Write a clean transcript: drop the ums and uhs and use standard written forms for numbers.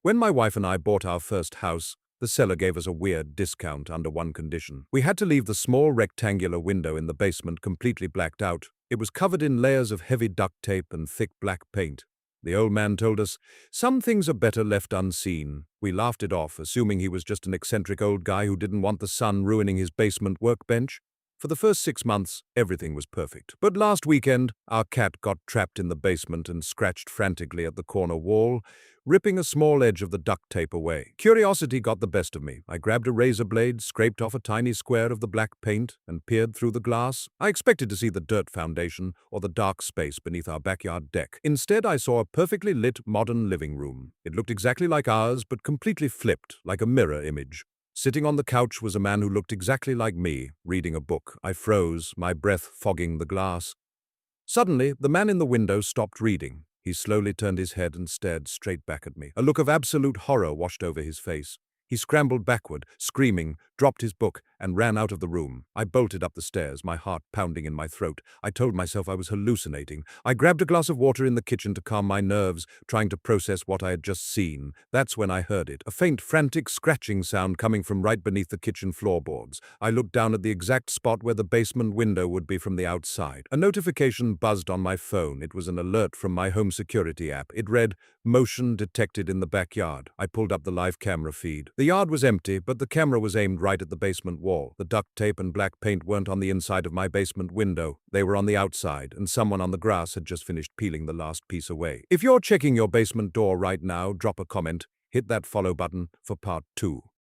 When my wife and I bought our first house, the seller gave us a weird discount under one condition. We had to leave the small rectangular window in the basement completely blacked out. It was covered in layers of heavy duct tape and thick black paint. The old man told us, "Some things are better left unseen." We laughed it off, assuming he was just an eccentric old guy who didn't want the sun ruining his basement workbench. For the first 6 months, everything was perfect. But last weekend, our cat got trapped in the basement and scratched frantically at the corner wall, ripping a small edge of the duct tape away. Curiosity got the best of me. I grabbed a razor blade, scraped off a tiny square of the black paint, and peered through the glass. I expected to see the dirt foundation or the dark space beneath our backyard deck. Instead, I saw a perfectly lit modern living room. It looked exactly like ours, but completely flipped, like a mirror image. Sitting on the couch was a man who looked exactly like me, reading a book. I froze, my breath fogging the glass. Suddenly, the man in the window stopped reading. He slowly turned his head and stared straight back at me. A look of absolute horror washed over his face. He scrambled backward, screaming, dropped his book, and ran out of the room. I bolted up the stairs, my heart pounding in my throat. I told myself I was hallucinating. I grabbed a glass of water in the kitchen to calm my nerves, trying to process what I had just seen. That's when I heard it, a faint, frantic scratching sound coming from right beneath the kitchen floorboards. I looked down at the exact spot where the basement window would be from the outside. A notification buzzed on my phone. It was an alert from my home security app. It read, "Motion detected in the backyard." I pulled up the live camera feed. The yard was empty, but the camera was aimed right at the basement wall. The duct tape and black paint weren't on the inside of my basement window. They were on the outside, and someone on the grass had just finished peeling the last piece away. If you're checking your basement door right now, drop a comment. Hit that follow button for part 2.